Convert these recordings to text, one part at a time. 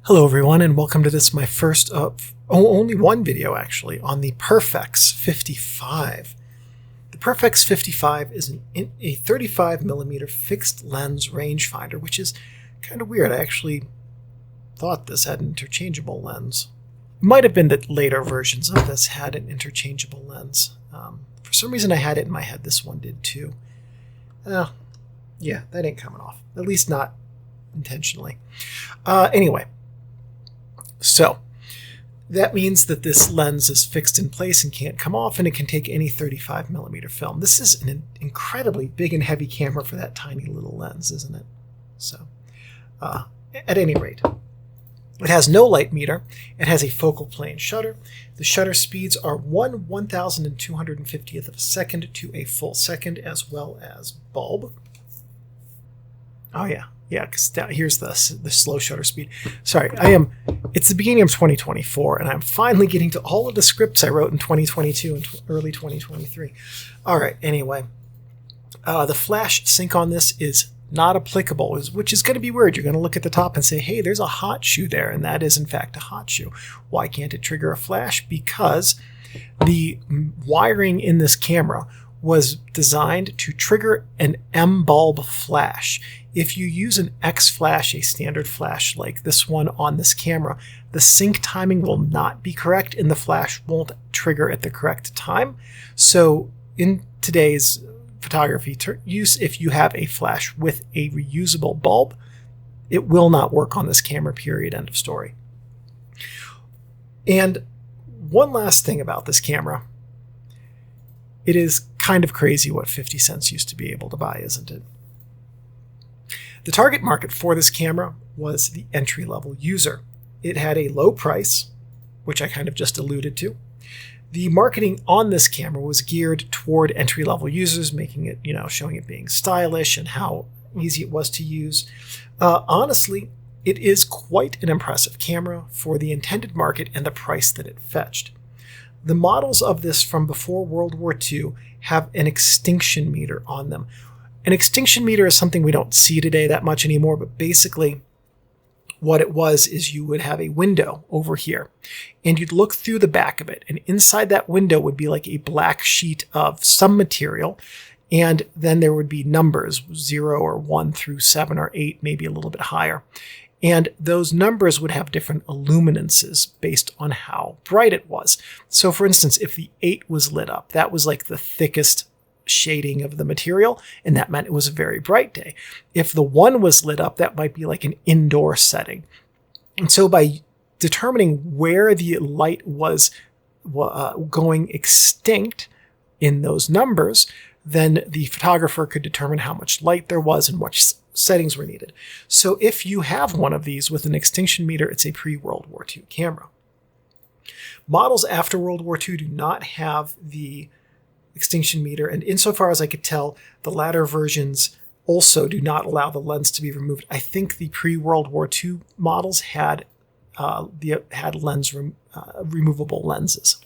Hello everyone, and welcome to this, my first only one video actually, on the Perfex 55. The Perfex 55 is a 35mm fixed lens rangefinder, which is kind of weird. I actually thought this had an interchangeable lens. It might have been that later versions of this had an interchangeable lens. For some reason I had it in my head this one did too. Yeah, that ain't coming off. At least not intentionally. Anyway. So that means that this lens is fixed in place and can't come off, and it can take any 35mm film. This is an incredibly big and heavy camera for that tiny little lens, isn't it? So at any rate, it has no light meter. It has a focal plane shutter. The shutter speeds are 1/1250th of a second to a full second, as well as bulb. Oh yeah. Yeah, because here's the slow shutter speed. Sorry, it's the beginning of 2024, and I'm finally getting to all of the scripts I wrote in 2022 and early 2023. All right, anyway. The flash sync on this is not applicable, which is going to be weird. You're going to look at the top and say, hey, there's a hot shoe there, and that is, in fact, a hot shoe. Why can't it trigger a flash? Because the wiring in this camera was designed to trigger an M bulb flash. If you use an X flash, a standard flash like this one on this camera, the sync timing will not be correct and the flash won't trigger at the correct time. So in today's photography use, if you have a flash with a reusable bulb, it will not work on this camera, period, end of story. And one last thing about this camera. It is kind of crazy what 50 cents used to be able to buy, isn't it? The target market for this camera was the entry-level user. It had a low price, which I kind of just alluded to. The marketing on this camera was geared toward entry-level users, making it, showing it being stylish and how easy it was to use. Honestly, it is quite an impressive camera for the intended market and the price that it fetched. The models of this from before World War II have an extinction meter on them. An extinction meter is something we don't see today that much anymore, but basically what it was is you would have a window over here, and you'd look through the back of it, and inside that window would be like a black sheet of some material, and then there would be numbers, 0 or 1 through 7 or 8, maybe a little bit higher. And those numbers would have different illuminances based on how bright it was. So for instance, if the 8 was lit up, that was like the thickest shading of the material, and that meant it was a very bright day. If the 1 was lit up, that might be like an indoor setting. And so by determining where the light was going extinct in those numbers, then the photographer could determine how much light there was and which settings were needed. So if you have one of these with an extinction meter, it's a pre-World War II camera. Models after World War II do not have the extinction meter, and insofar as I could tell, the latter versions also do not allow the lens to be removed. I think the pre-World War II models had removable lenses.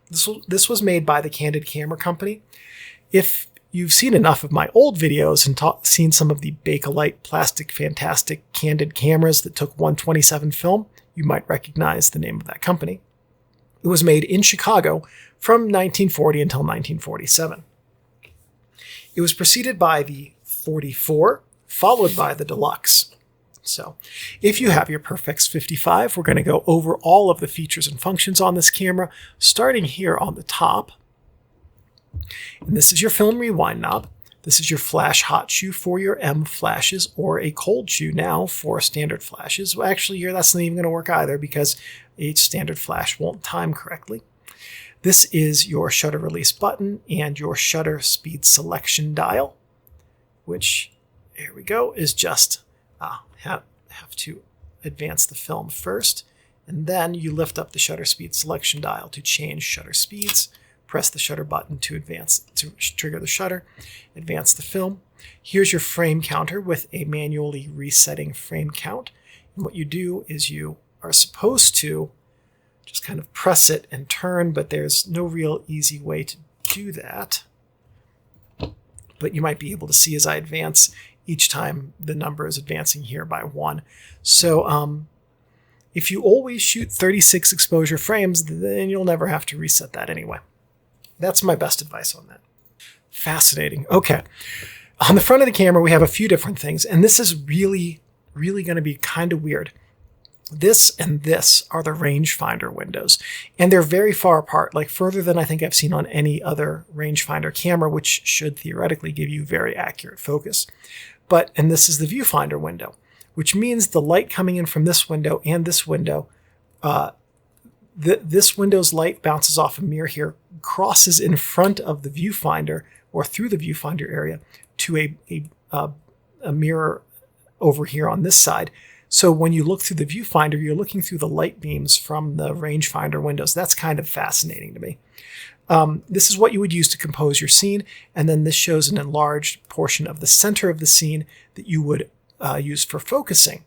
This was made by the Candid Camera Company. If you've seen enough of my old videos and seen some of the Bakelite plastic fantastic Candid cameras that took 1/27 film, you might recognize the name of that company. It was made in Chicago from 1940 until 1947. It was preceded by the 44, followed by the Deluxe. So if you have your Perfex 55, we're going to go over all of the features and functions on this camera, starting here on the top. And this is your film rewind knob. This is your flash hot shoe for your M flashes, or a cold shoe now for standard flashes. Well, actually, here that's not even going to work either because each standard flash won't time correctly. This is your shutter release button and your shutter speed selection dial, which, there we go, is just have to advance the film first, and then you lift up the shutter speed selection dial to change shutter speeds. Press the shutter button to trigger the shutter, advance the film. Here's your frame counter with a manually resetting frame count. And what you do is you are supposed to just kind of press it and turn, but there's no real easy way to do that. But you might be able to see as I advance, each time the number is advancing here by 1. So if you always shoot 36 exposure frames, then you'll never have to reset that anyway. That's my best advice on that. Fascinating. Okay. On the front of the camera, we have a few different things, and this is really going to be kind of weird. This and this are the rangefinder windows, and they're very far apart, like further than I think I've seen on any other rangefinder camera, which should theoretically give you very accurate focus. And this is the viewfinder window, which means the light coming in from this window and this window, this window's light bounces off a mirror here, crosses in front of the viewfinder or through the viewfinder area to a mirror over here on this side. So when you look through the viewfinder, you're looking through the light beams from the rangefinder windows. That's kind of fascinating to me. This is what you would use to compose your scene, and then this shows an enlarged portion of the center of the scene that you would use for focusing.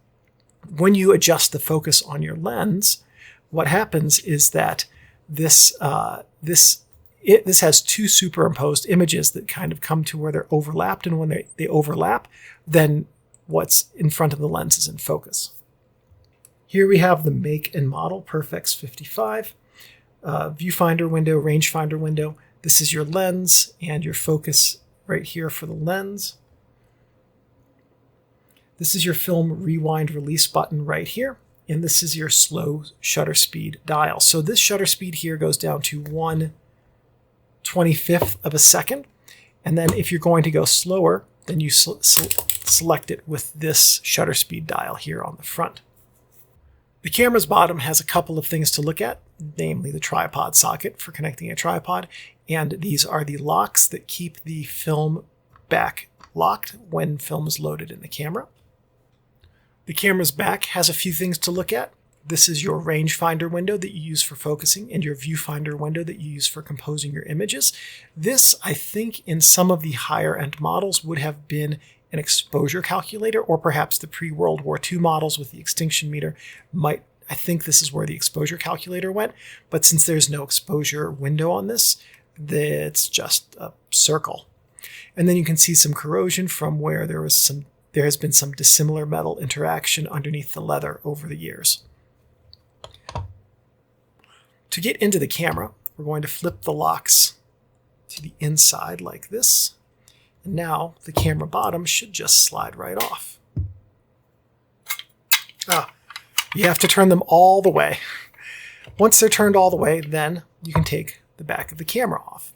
When you adjust the focus on your lens, what happens is that this has two superimposed images that kind of come to where they're overlapped, and when they overlap, then what's in front of the lens is in focus. Here we have the make and model Perfex 55, viewfinder window, rangefinder window. This is your lens and your focus right here for the lens. This is your film rewind release button right here, and this is your slow shutter speed dial. So this shutter speed here goes down to 1/25th of a second, and then if you're going to go slower, then you select it with this shutter speed dial here on the front. The camera's bottom has a couple of things to look at, namely the tripod socket for connecting a tripod, and these are the locks that keep the film back locked when film is loaded in the camera. The camera's back has a few things to look at. This is your rangefinder window that you use for focusing and your viewfinder window that you use for composing your images. This, I think, in some of the higher end models would have been an exposure calculator, or perhaps the pre-World War II models with the extinction meter might. I think this is where the exposure calculator went, but since there's no exposure window on this, it's just a circle. And then you can see some corrosion from where there has been some dissimilar metal interaction underneath the leather over the years. To get into the camera, we're going to flip the locks to the inside like this. And now the camera bottom should just slide right off. You have to turn them all the way. Once they're turned all the way, then you can take the back of the camera off.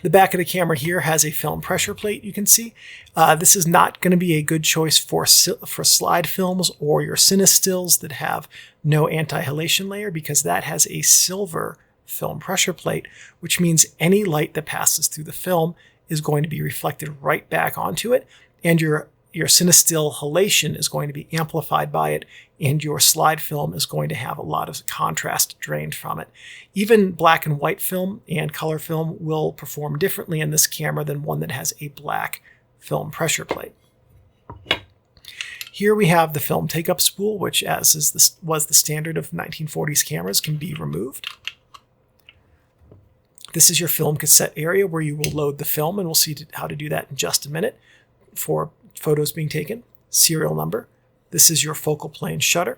The back of the camera here has a film pressure plate, you can see. This is not going to be a good choice for slide films or your cinestills that have no anti-halation layer, because that has a silver film pressure plate, which means any light that passes through the film is going to be reflected right back onto it, and your cinestill halation is going to be amplified by it, and your slide film is going to have a lot of contrast drained from it. Even black and white film and color film will perform differently in this camera than one that has a black film pressure plate. Here we have the film take-up spool, which, as was the standard of 1940s cameras, can be removed. This is your film cassette area where you will load the film, and we'll see how to do that in just a minute for photos being taken. Serial number. This is your focal plane shutter.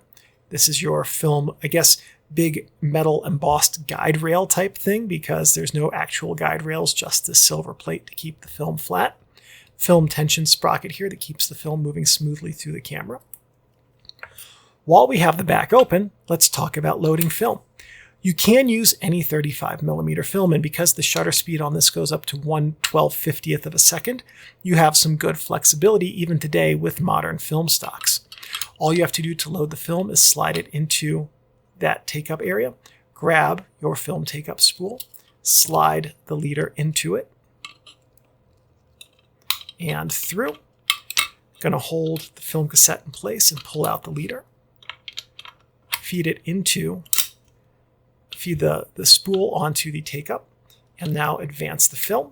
This is your film, I guess, big metal embossed guide rail type thing, because there's no actual guide rails, just this silver plate to keep the film flat. Film tension sprocket here that keeps the film moving smoothly through the camera. While we have the back open, let's talk about loading film. You can use any 35mm film, and because the shutter speed on this goes up to 1/1250th of a second, you have some good flexibility even today with modern film stocks. All you have to do to load the film is slide it into that take-up area, grab your film take-up spool, slide the leader into it, and through. Going to hold the film cassette in place and pull out the leader. Feed the spool onto the take-up, and now advance the film.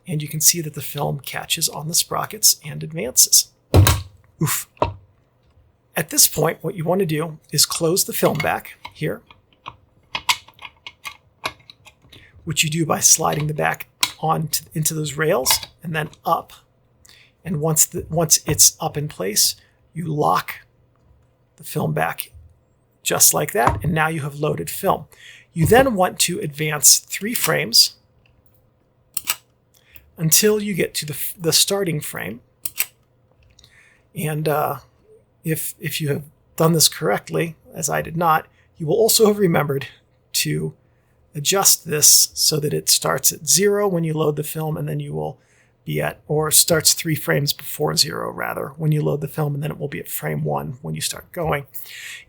And you can see that the film catches on the sprockets and advances. Oof. At this point, what you want to do is close the film back here, which you do by sliding the back into those rails and then up. And once it's up in place, you lock the film back just like that, and now you have loaded film. You then want to advance 3 frames until you get to the starting frame. And if you have done this correctly, as I did not, you will also have remembered to adjust this so that it starts at 0 when you load the film, and then you will be at, or starts 3 frames before 0 rather, when you load the film, and then it will be at frame 1 when you start going.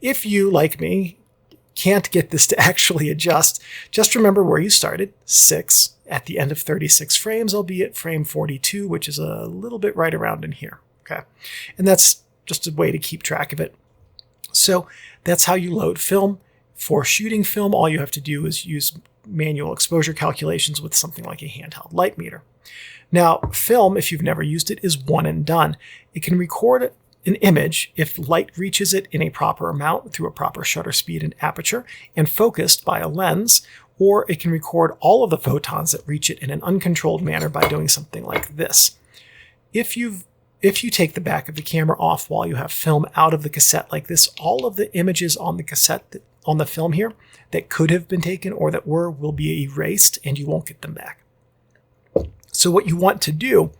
If you, like me, can't get this to actually adjust, just remember where you started, 6. At the end of 36 frames, I'll be at frame 42, which is a little bit right around in here. Okay, and that's just a way to keep track of it. So that's how you load film. For shooting film, all you have to do is use manual exposure calculations with something like a handheld light meter. Now, film, if you've never used it, is one and done. It can record an image if light reaches it in a proper amount through a proper shutter speed and aperture and focused by a lens, or it can record all of the photons that reach it in an uncontrolled manner by doing something like this. If you take the back of the camera off while you have film out of the cassette like this, all of the images on the cassette, on the film here, that could have been taken or that were, will be erased, and you won't get them back. So what you want to do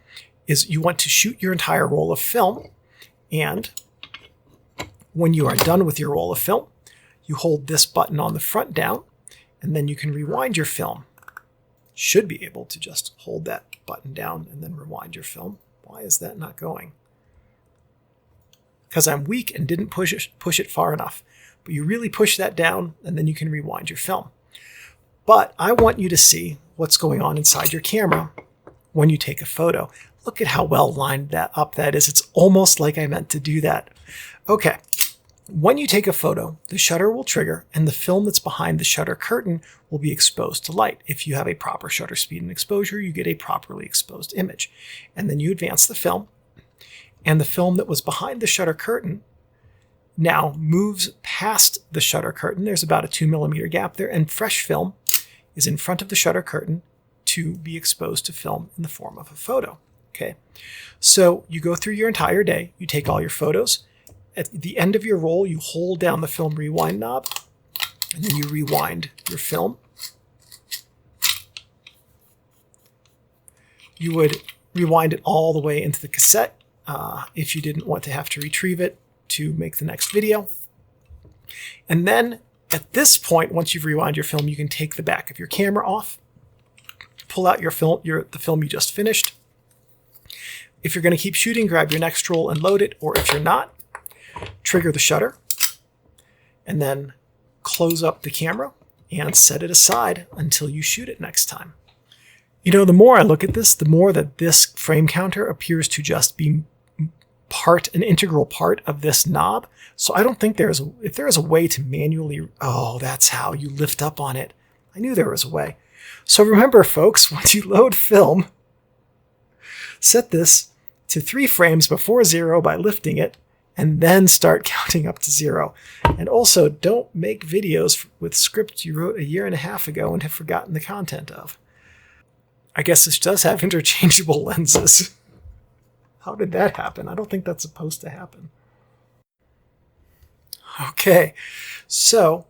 is you want to shoot your entire roll of film, and when you are done with your roll of film, you hold this button on the front down, and then you can rewind your film. Should be able to just hold that button down and then rewind your film. Why is that not going? Because I'm weak and didn't push it far enough. But you really push that down, and then you can rewind your film. But I want you to see what's going on inside your camera when you take a photo. Look at how well lined that up that is. It's almost like I meant to do that. Okay, when you take a photo, the shutter will trigger, and the film that's behind the shutter curtain will be exposed to light. If you have a proper shutter speed and exposure, you get a properly exposed image. And then you advance the film, and the film that was behind the shutter curtain now moves past the shutter curtain. There's about a 2 millimeter gap there, and fresh film is in front of the shutter curtain to be exposed to film in the form of a photo. Okay, so you go through your entire day, you take all your photos. At the end of your roll, you hold down the film rewind knob, and then you rewind your film. You would rewind it all the way into the cassette if you didn't want to have to retrieve it to make the next video. And then at this point, once you've rewound your film, you can take the back of your camera off, pull out your film, the film you just finished. If you're going to keep shooting, grab your next roll and load it, or if you're not, trigger the shutter and then close up the camera and set it aside until you shoot it next time. You know, the more I look at this, the more that this frame counter appears to just be an integral part of this knob. So I don't think if there is a way to manually, oh, that's how you lift up on it. I knew there was a way. So remember, folks, once you load film, set this to 3 frames before 0 by lifting it, and then start counting up to 0. And also, don't make videos with scripts you wrote a year and a half ago and have forgotten the content of. I guess this does have interchangeable lenses. How did that happen? I don't think that's supposed to happen. Okay, so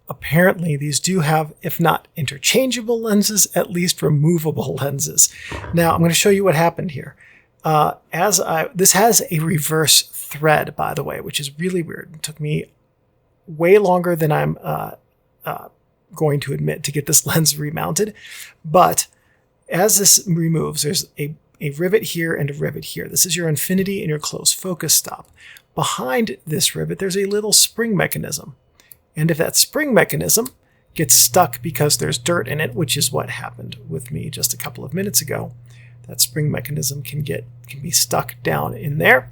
apparently these do have, if not interchangeable lenses, at least removable lenses. Now, I'm going to show you what happened here. This has a reverse thread, by the way, which is really weird. It took me way longer than I'm going to admit to get this lens remounted. But as this removes, there's a rivet here and a rivet here. This is your infinity and your close focus stop. Behind this rivet, there's a little spring mechanism. And if that spring mechanism gets stuck because there's dirt in it, which is what happened with me just a couple of minutes ago, that spring mechanism can be stuck down in there.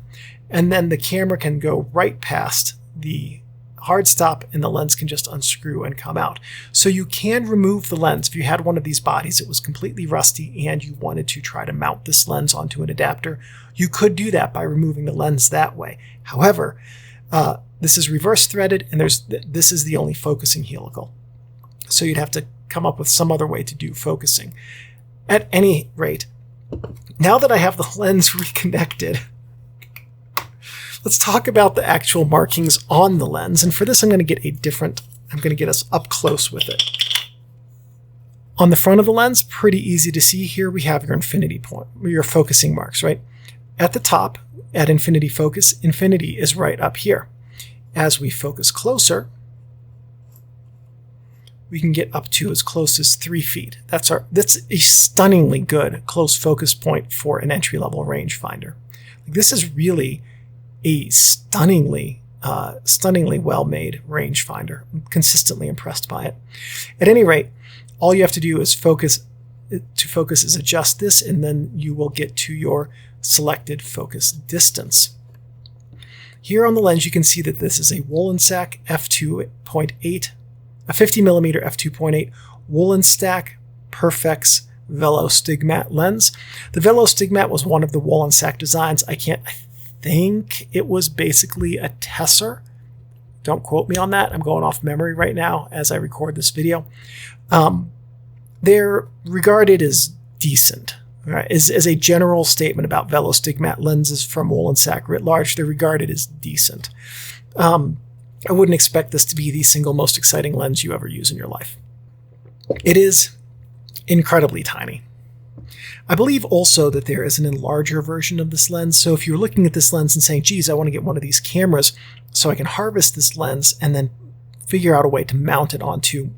And then the camera can go right past the hard stop and the lens can just unscrew and come out. So you can remove the lens. If you had one of these bodies, it was completely rusty and you wanted to try to mount this lens onto an adapter, you could do that by removing the lens that way. However, this is reverse threaded and this is the only focusing helical. So you'd have to come up with some other way to do focusing. At any rate, now that I have the lens reconnected, let's talk about the actual markings on the lens. And for this, I'm going to get us up close with it. On the front of the lens, pretty easy to see here, we have your infinity point, your focusing marks, right? At the top, at infinity focus, infinity is right up here. As we focus closer, we can get up to as close as 3 feet. That's a stunningly good close focus point for an entry-level rangefinder. This is really a stunningly well-made rangefinder. I'm consistently impressed by it. At any rate, all you have to do is adjust this, and then you will get to your selected focus distance. Here on the lens, you can see that this is a Wollensak f2.8, a 50mm f2.8 Wollensak Perfex Velo Stigmat lens. The Velo Stigmat was one of the Wollensak designs. I think it was basically a Tesser. Don't quote me on that. I'm going off memory right now as I record this video. They're regarded as decent. Right? As a general statement about Velo Stigmat lenses from Wollensak writ large, they're regarded as decent. I wouldn't expect this to be the single most exciting lens you ever use in your life. It is incredibly tiny. I believe also that there is an enlarger version of this lens. So if you're looking at this lens and saying, geez, I want to get one of these cameras so I can harvest this lens and then figure out a way to mount it onto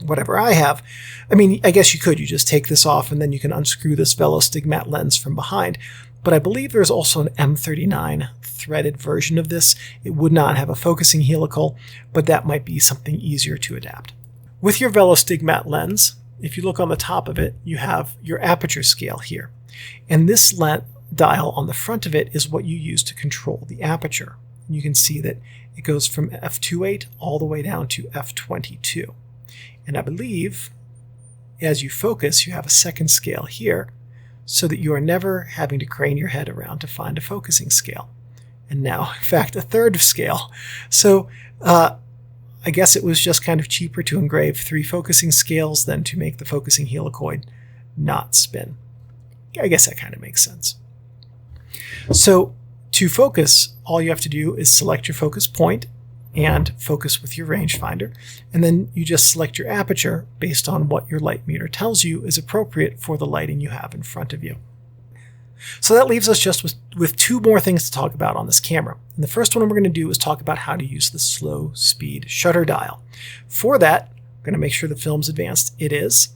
whatever I have. I mean, I guess you could. You just take this off and then you can unscrew this Velo Stigmat lens from behind. But I believe there's also an M39 threaded version of this. It would not have a focusing helical, but that might be something easier to adapt. With your Velo Stigmat lens, if you look on the top of it, you have your aperture scale here. And this dial on the front of it is what you use to control the aperture. And you can see that it goes from f2.8 all the way down to f22. And I believe as you focus, you have a second scale here so that you are never having to crane your head around to find a focusing scale. And now, in fact, a third scale. So I guess it was just kind of cheaper to engrave 3 focusing scales than to make the focusing helicoid not spin. I guess that kind of makes sense. So to focus, all you have to do is select your focus point and focus with your rangefinder, and then you just select your aperture based on what your light meter tells you is appropriate for the lighting you have in front of you. So that leaves us just with 2 more things to talk about on this camera. And the first one we're going to do is talk about how to use the slow speed shutter dial. For that, we're going to make sure the film's advanced. It is.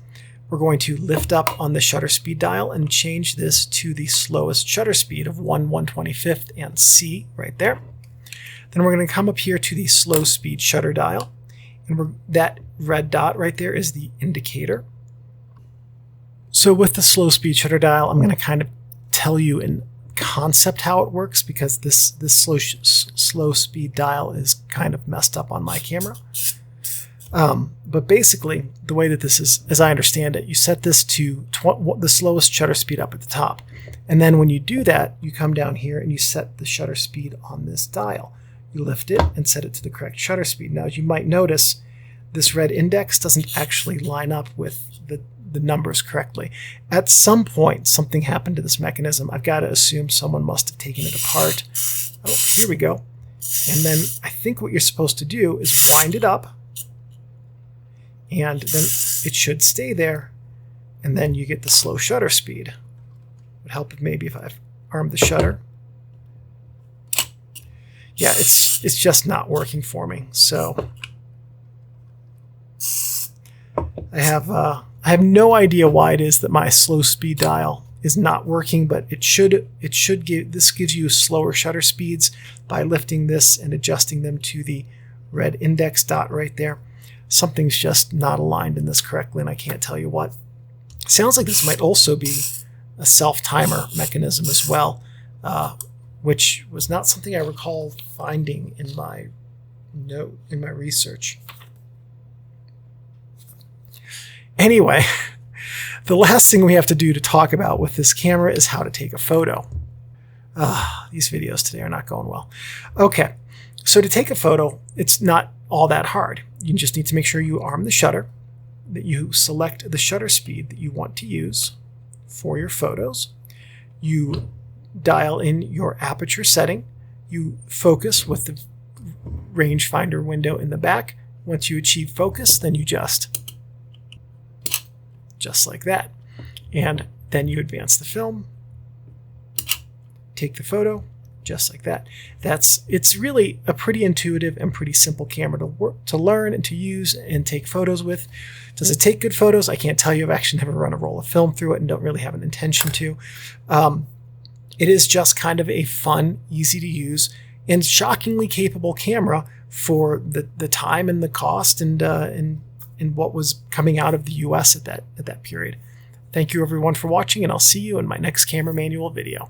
We're going to lift up on the shutter speed dial and change this to the slowest shutter speed of 1/125th and C right there. Then we're going to come up here to the slow speed shutter dial, and that red dot right there is the indicator. So with the slow speed shutter dial, I'm going to kind of tell you in concept how it works, because this slow speed dial is kind of messed up on my camera. But basically, the way that this is, as I understand it, you set this to the slowest shutter speed up at the top. And then when you do that, you come down here and you set the shutter speed on this dial. You lift it and set it to the correct shutter speed. Now, as you might notice, this red index doesn't actually line up with the numbers correctly. At some point, something happened to this mechanism. I've got to assume someone must have taken it apart. Oh, here we go. And then I think what you're supposed to do is wind it up, and then it should stay there, and then you get the slow shutter speed. It would help maybe if I've armed the shutter. Yeah, it's just not working for me. So I have no idea why it is that my slow speed dial is not working, but this gives you slower shutter speeds by lifting this and adjusting them to the red index dot right there. Something's just not aligned in this correctly, and I can't tell you what. Sounds like this might also be a self-timer mechanism as well, which was not something I recall finding in my research. Anyway, the last thing we have to do to talk about with this camera is how to take a photo. These videos today are not going well. Okay, so to take a photo, it's not all that hard. You just need to make sure you arm the shutter, that you select the shutter speed that you want to use for your photos. you dial in your aperture setting, you focus with the rangefinder window in the back. Once you achieve focus, then you just like that. And then you advance the film, take the photo, just like that. It's really a pretty intuitive and pretty simple camera to learn and to use and take photos with. Does it take good photos? I can't tell you. I've actually never run a roll of film through it and don't really have an intention to. It is just kind of a fun, easy to use, and shockingly capable camera for the time and the cost and what was coming out of the US at that period. Thank you everyone for watching, and I'll see you in my next camera manual video.